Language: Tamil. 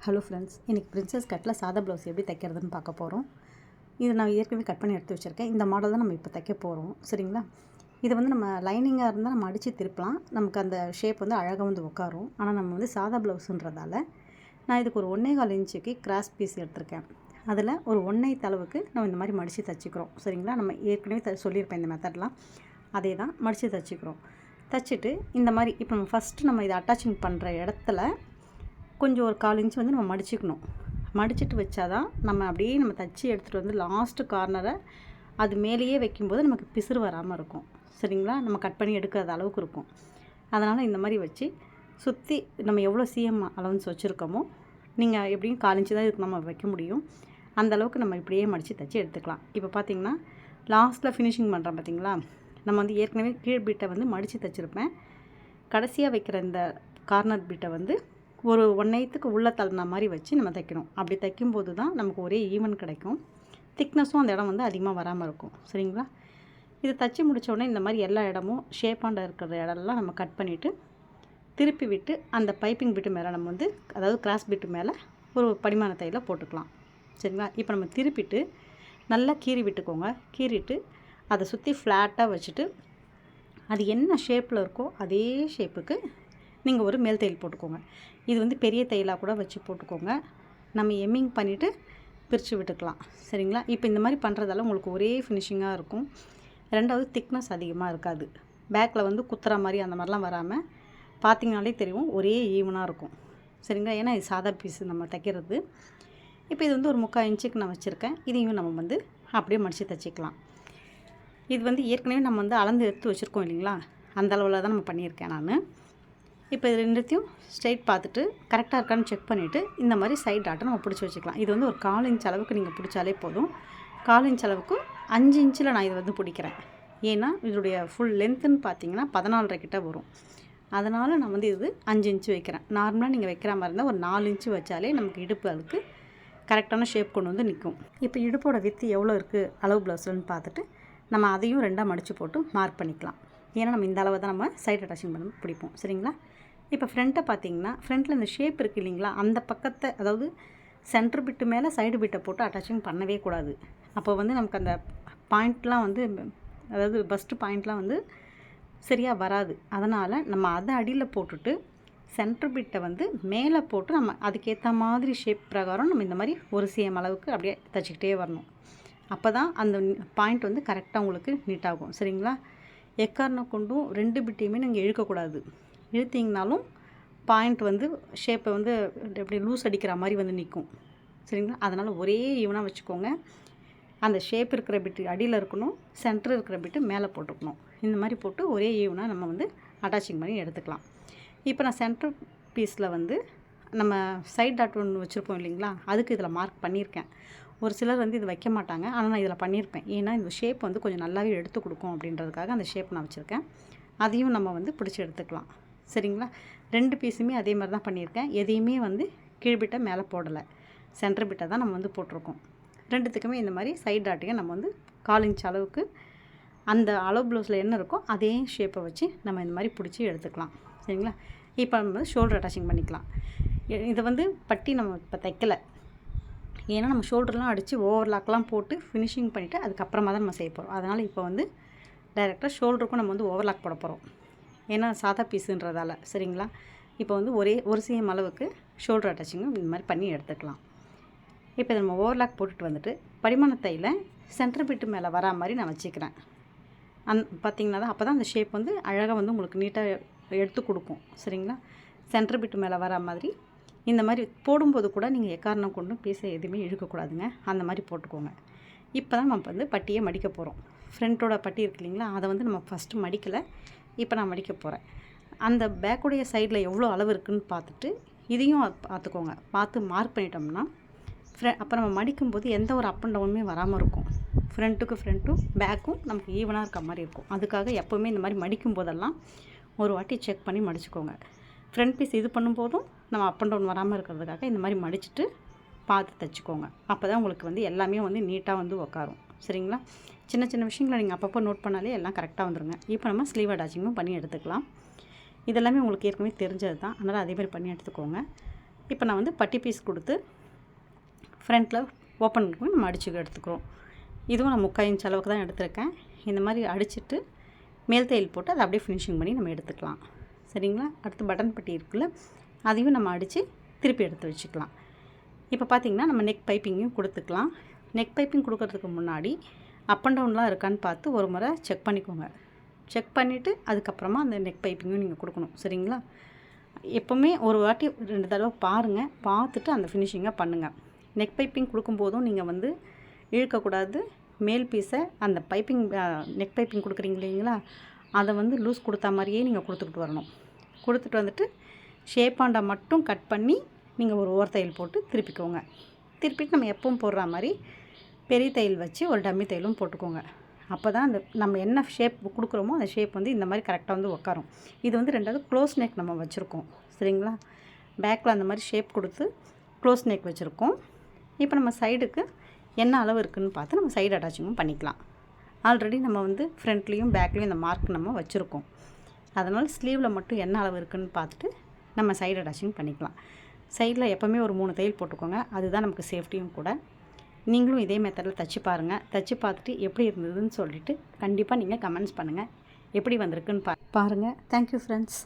ஹலோ ஃப்ரெண்ட்ஸ், இன்றைக்கி பிரின்சஸ் கட்டில் சாதா ப்ளவுஸ் எப்படி தைக்கிறதுன்னு பார்க்க போகிறோம். இது நான் ஏற்கனவே கட் பண்ணி எடுத்து வச்சுருக்கேன். இந்த மாடல் தான் நம்ம இப்போ தைக்க போகிறோம். சரிங்களா? இதை வந்து நம்ம லைனிங்காக இருந்தால் நம்ம அடித்து திருப்பலாம். நமக்கு அந்த ஷேப் வந்து அழகாக வந்து உட்காரும். ஆனால் நம்ம வந்து சாதா ப்ளவுஸுன்றதால நான் இதுக்கு ஒரு 1.25 இன்ச்சுக்கு கிராஸ் பீஸ் எடுத்திருக்கேன். அதில் ஒரு 1/8 அளவுக்கு நம்ம இந்த மாதிரி மடித்து தைச்சிக்கிறோம். சரிங்களா? நம்ம ஏற்கனவே சொல்லியிருப்பேன் இந்த மெத்தட்லாம். அதே தான் மடித்து தைச்சிக்கிறோம். தைச்சிட்டு இந்த மாதிரி இப்போ நம்ம ஃபஸ்ட்டு நம்ம இதை அட்டாச்சிங் பண்ணுற இடத்துல கொஞ்சம் ஒரு 1/4 இன்ச் வந்து நம்ம மடிச்சுக்கணும். மடிச்சுட்டு வச்சா தான் நம்ம அப்படியே நம்ம தச்சு எடுத்துகிட்டு வந்து லாஸ்ட்டு கார்னரை அது மேலேயே வைக்கும்போது நமக்கு பிசுறு வராமல் இருக்கும். சரிங்களா? நம்ம கட் பண்ணி எடுக்காத அளவுக்கு இருக்கும். அதனால் இந்த மாதிரி வச்சு சுற்றி நம்ம எவ்வளோ சிஎம் அலவன்ஸ் வச்சுருக்கோமோ, நீங்கள் எப்படியும் 1/4 இன்ச்சு தான் இதுக்கு நம்ம வைக்க முடியும். அந்தளவுக்கு நம்ம இப்படியே மடித்து தச்சு எடுத்துக்கலாம். இப்போ பார்த்திங்கன்னா லாஸ்ட்டில் ஃபினிஷிங் பண்ணுறோம் பார்த்திங்களா? நம்ம வந்து ஏற்கனவே கீழ் பீட்டை வந்து மடித்து தைச்சிருப்பேன். கடைசியாக வைக்கிற இந்த கார்னர் பீட்டை வந்து ஒரு 1/8க்கு உள்ளே தள்ளின மாதிரி வச்சு நம்ம தைக்கணும். அப்படி தைக்கும்போது தான் நமக்கு ஒரே ஈவன் கிடைக்கும். திக்னஸும் அந்த இடம் வந்து அதிகமாக வராமல் இருக்கும். சரிங்களா? இது தைச்சி முடித்தோடனே இந்த மாதிரி எல்லா இடமும் ஷேப்பாண்ட இருக்கிற இடம்லாம் நம்ம கட் பண்ணிவிட்டு திருப்பி விட்டு அந்த பைப்பிங் பிட்டு மேலே நம்ம வந்து அதாவது கிராஸ் பிட்டு மேலே ஒரு படிமான தையலை போட்டுக்கலாம். சரிங்களா? இப்போ நம்ம திருப்பிட்டு நல்லா கீறி விட்டுக்கோங்க. கீறிட்டு அதை சுற்றி ஃப்ளாட்டாக வச்சுட்டு அது என்ன ஷேப்பில் இருக்கோ அதே ஷேப்புக்கு நீங்கள் ஒரு மேல் தையல் போட்டுக்கோங்க. இது வந்து பெரிய தையலாக கூட வச்சு போட்டுக்கோங்க. நம்ம எம்மிங் பண்ணிவிட்டு பிரித்து விட்டுக்கலாம். சரிங்களா? இப்போ இந்த மாதிரி பண்ணுறதால உங்களுக்கு ஒரே ஃபினிஷிங்காக இருக்கும். ரெண்டாவது திக்னஸ் அதிகமாக இருக்காது. பேக்கில் வந்து குத்துற மாதிரி அந்த மாதிரிலாம் வராமல் பார்த்திங்கனாலே தெரியும் ஒரே ஈவனாக இருக்கும். சரிங்களா? ஏன்னா இது சாதா பீஸு நம்ம தைக்கிறது. இப்போ இது வந்து ஒரு 3/4 இன்ச்சுக்கு நான் வச்சுருக்கேன். இதையும் நம்ம வந்து அப்படியே மடித்து தைச்சிக்கலாம். இது வந்து ஏற்கனவே நம்ம வந்து அளந்து எடுத்து வச்சுருக்கோம் இல்லைங்களா? அந்த அளவில் தான் நம்ம பண்ணியிருக்கேன் நான். இப்போ இது ரெண்டுத்தையும் ஸ்ட்ரைட் பார்த்துட்டு கரெக்டாக இருக்கான்னு செக் பண்ணிவிட்டு இந்த மாதிரி சைட் டாட்டை நம்ம பிடிச்சி வச்சுக்கலாம். இது வந்து ஒரு 1/4 இன்ச் அளவுக்கு நீங்கள் பிடிச்சாலே போதும். 1/4 இன்ச் அளவுக்கு 5 இன்ச்சில் நான் இதை வந்து பிடிக்கிறேன். ஏன்னா இதோடைய ஃபுல் லென்த்துன்னு பார்த்தீங்கன்னா 14.5 கிட்ட வரும். அதனால் நான் வந்து இது 5 இன்ச்சு வைக்கிறேன். நார்மலாக நீங்கள் வைக்கிற மாதிரி இருந்தால் ஒரு 4 இன்ச்சு வச்சாலே நமக்கு இடுப்பு அதுக்கு கரெக்டான ஷேப் கொண்டு வந்து நிற்கும். இப்போ இடுப்போட வித்து எவ்வளோ இருக்குது அளவு ப்ளவுஸ்லன்னு பார்த்துட்டு நம்ம அதையும் 2ஆக மடித்து போட்டு மார்க் பண்ணிக்கலாம். ஏன்னா நம்ம இந்த அளவை தான் நம்ம சைட் அட்டாச்சிங் பண்ணி பிடிப்போம். சரிங்களா? இப்போ ஃப்ரண்ட்டை பார்த்தீங்கன்னா ஃப்ரண்ட்டில் இந்த ஷேப் இருக்குது இல்லைங்களா? அந்த பக்கத்தை அதாவது சென்டர் பிட்டு மேலே சைடு பிட்டை போட்டு அட்டாச்சிங் பண்ணவே கூடாது. அப்போ வந்து நமக்கு அந்த பாயிண்ட்லாம் வந்து அதாவது பஸ்ட்டு பாயிண்ட்லாம் வந்து சரியாக வராது. அதனால் நம்ம அதை அடியில் போட்டுட்டு சென்டர் பிட்டை வந்து மேலே போட்டு நம்ம அதுக்கேற்ற மாதிரி ஷேப் பிரகாரம் நம்ம இந்த மாதிரி ஒரு சிஎம் அளவுக்கு அப்படியே தைச்சிக்கிட்டே வரணும். அப்போ தான் அந்த பாயிண்ட் வந்து கரெக்டாக உங்களுக்கு நீட்டாகும். சரிங்களா? எக்காரணம் கொண்டும் 2 பிட்டையுமே நீங்கள் இழுக்கக்கூடாது. இழுத்திங்கனாலும் பாயிண்ட் வந்து ஷேப்பை வந்து எப்படி லூஸ் அடிக்கிற மாதிரி வந்து நிற்கும். சரிங்களா? அதனால் ஒரே ஈவனாக வச்சுக்கோங்க. அந்த ஷேப் இருக்கிற பிட்டு அடியில் இருக்கணும், சென்டர் இருக்கிற பிட்டு மேலே போட்டுக்கணும். இந்த மாதிரி போட்டு ஒரே ஈவனாக நம்ம வந்து அட்டாச்சிங் பண்ணி எடுத்துக்கலாம். இப்போ நான் சென்டர் பீஸில் வந்து நம்ம சைட் டாட் ஒன்று வச்சுருப்போம் இல்லைங்களா? அதுக்கு இதில் மார்க் பண்ணியிருக்கேன். ஒரு சிலர் வந்து இது வைக்க மாட்டாங்க. ஆனால் நான் இதில் பண்ணியிருப்பேன். ஏன்னா இந்த ஷேப் வந்து கொஞ்சம் நல்லாவே எடுத்து கொடுக்கும் அப்படின்றதுக்காக அந்த ஷேப் நான் வச்சுருக்கேன். அதையும் நம்ம வந்து பிடிச்சி எடுத்துக்கலாம். சரிங்களா? 2 பீஸுமே அதே மாதிரி தான் பண்ணியிருக்கேன். எதையுமே வந்து கீழ்பிட்டை மேலே போடலை, சென்டர் பிட்டை தான் நம்ம வந்து போட்டிருக்கோம். 2த்துக்குமே இந்த மாதிரி சைட் டாட்டையும் நம்ம வந்து 1/4 இன்ச் அளவுக்கு அந்த அளவு ப்ளவுஸில் என்ன இருக்கோ அதே ஷேப்பை வச்சு நம்ம இந்த மாதிரி பிடிச்சி எடுத்துக்கலாம். சரிங்களா? இப்போ நம்ம வந்து ஷோல்டர் அட்டாச்சிங் பண்ணிக்கலாம். இதை வந்து பட்டி நம்ம இப்போ தைக்கலை. ஏன்னா நம்ம ஷோல்டர்லாம் அடித்து ஓவர்லாக்லாம் போட்டு ஃபினிஷிங் பண்ணிவிட்டு அதுக்கப்புறமா தான் நம்ம செய்ய போகிறோம். அதனால் இப்போ வந்து டைரெக்டாக ஷோல்டருக்கும் நம்ம வந்து ஓவர்லாக் போட போகிறோம். ஏன்னா சாதா பீஸுன்றதால. சரிங்களா? இப்போ வந்து ஒரு சிஎம் அளவுக்கு ஷோல்டர் அட்டாச்சிங்கும் இந்த மாதிரி பண்ணி எடுத்துக்கலாம். இப்போ நம்ம ஓவர்லாக் போட்டுட்டு வந்துட்டு படிமான தையில சென்டர் பிட்டு மேலே வரா மாதிரி நான் வச்சுக்கிறேன். பார்த்திங்கன்னா தான் அப்போ தான் அந்த ஷேப் வந்து அழகாக வந்து உங்களுக்கு நீட்டாக எடுத்து கொடுக்கும். சரிங்களா? சென்டர் பிட்டு மேலே வரா மாதிரி இந்த மாதிரி போடும்போது கூட நீங்கள் எக்காரணம் கொண்டும் பீஸை எதுவுமே இழுக்கக்கூடாதுங்க. அந்த மாதிரி போட்டுக்கோங்க. இப்போ தான் நம்ம வந்து பட்டியை மடிக்க போகிறோம். ஃப்ரண்ட்டோட பட்டி இருக்கு இல்லைங்களா? அதை வந்து நம்ம ஃபஸ்ட்டு மடிக்கலை. இப்போ நான் மடிக்க போகிறேன். அந்த பேக்குடைய சைடில் எவ்வளோ அளவு இருக்குதுன்னு பார்த்துட்டு இதையும் பார்த்துக்கோங்க. பார்த்து மார்க் பண்ணிட்டோம்னா அப்போ நம்ம மடிக்கும்போது எந்த ஒரு அப் அண்ட் டவுனுமே வராமல் இருக்கும். ஃப்ரண்ட்டும் பேக்கும் நமக்கு ஈவனாக இருக்க மாதிரி இருக்கும். அதுக்காக எப்போவுமே இந்த மாதிரி மடிக்கும் போதெல்லாம் ஒரு வாட்டி செக் பண்ணி மடிச்சுக்கோங்க. ஃப்ரண்ட் பீஸ் இது பண்ணும்போதும் நம்ம அப் அண்ட் டவுன் வராமல் இருக்கிறதுக்காக இந்த மாதிரி மடிச்சுட்டு பார்த்து தைச்சிக்கோங்க. அப்போ தான் உங்களுக்கு வந்து எல்லாமே வந்து நீட்டாக வந்து உட்காரும். சரிங்களா? சின்ன சின்ன விஷயங்களை நீங்கள் அப்பப்போ நோட் பண்ணாலே எல்லாம் கரெக்டாக வந்துடுங்க. இப்போ நம்ம ஸ்லீவ் அட்டாச்சிங்கும் பண்ணி எடுத்துக்கலாம். இதெல்லாமே உங்களுக்கு ஏற்கனவே தெரிஞ்சது தான். அதனால் அதே மாதிரி பண்ணி எடுத்துக்கோங்க. இப்போ நான் வந்து பட்டி பீஸ் கொடுத்து ஃப்ரண்ட்டில் ஓப்பன் பண்ணி நம்ம அடிச்சு எடுத்துக்கிறோம். இதுவும் நான் 3/4 இன்ச் அளவுக்கு தான் எடுத்திருக்கேன். இந்த மாதிரி அடிச்சுட்டு மேல் தையல் போட்டு அதை அப்படியே ஃபினிஷிங் பண்ணி நம்ம எடுத்துக்கலாம். சரிங்களா? அடுத்து பட்டன் பட்டி இருக்குல்ல, அதையும் நம்ம அடித்து திருப்பி எடுத்து வச்சுக்கலாம். இப்போ பார்த்திங்கன்னா நம்ம நெக் பைப்பிங்கும் கொடுத்துக்கலாம். நெக் பைப்பிங் கொடுக்கறதுக்கு முன்னாடி அப் அண்ட் டவுன்லாம் இருக்கான்னு பார்த்து ஒரு முறை செக் பண்ணிக்கோங்க. செக் பண்ணிவிட்டு அதுக்கப்புறமா அந்த நெக் பைப்பிங்கும் நீங்கள் கொடுக்கணும். சரிங்களா? எப்போவுமே ஒரு வாட்டி 2 தடவை பாருங்கள், பார்த்துட்டு அந்த ஃபினிஷிங்கை பண்ணுங்கள். நெக் பைப்பிங் கொடுக்கும்போதும் நீங்கள் வந்து இழுக்கக்கூடாது. மேல் பீஸை அந்த பைப்பிங் நெக் பைப்பிங் கொடுக்குறீங்க இல்லைங்களா, அதை வந்து லூஸ் கொடுத்தா மாதிரியே நீங்கள் கொடுத்துக்கிட்டு வரணும். கொடுத்துட்டு வந்துட்டு ஷேப்பாண்டா மட்டும் கட் பண்ணி நீங்கள் ஒரு ஓர தையல் போட்டு திருப்பிக்கோங்க. திருப்பிட்டு நம்ம எப்பவும் போடுற மாதிரி பெரிய தையல் வச்சு ஒரு டம்மி தையலும் போட்டுக்கோங்க. அப்போ தான் அந்த நம்ம என்ன ஷேப் கொடுக்குறோமோ அந்த ஷேப் வந்து இந்த மாதிரி கரெக்டாக வந்து உட்காரும். இது வந்து 2வது க்ளோஸ் நெக் நம்ம வச்சுருக்கோம். சரிங்களா? பேக்கில் அந்த மாதிரி ஷேப் கொடுத்து க்ளோஸ் நெக் வச்சுருக்கோம். இப்போ நம்ம சைடுக்கு என்ன அளவு இருக்குதுன்னு பார்த்து நம்ம சைடு அட்டாச்சிங்கும் பண்ணிக்கலாம். ஆல்ரெடி நம்ம வந்து ஃப்ரண்ட்லேயும் பேக்லேயும் இந்த மார்க் நம்ம வச்சுருக்கோம். அதனால் ஸ்லீவில் மட்டும் என்ன அளவு இருக்குதுன்னு பார்த்துட்டு நம்ம சைடு அட்டாச்சிங் பண்ணிக்கலாம். சைடில் எப்போவுமே ஒரு 3 தையல் போட்டுக்கோங்க. அதுதான் நமக்கு சேஃப்டியும் கூட. நீங்களும் இதே மெத்தடில் தைச்சி பாருங்கள். தைச்சி பார்த்துட்டு எப்படி இருந்ததுன்னு சொல்லிவிட்டு கண்டிப்பாக நீங்கள் கமெண்ட்ஸ் பண்ணுங்கள். எப்படி வந்திருக்குன்னு பாருங்கள். Thank you friends.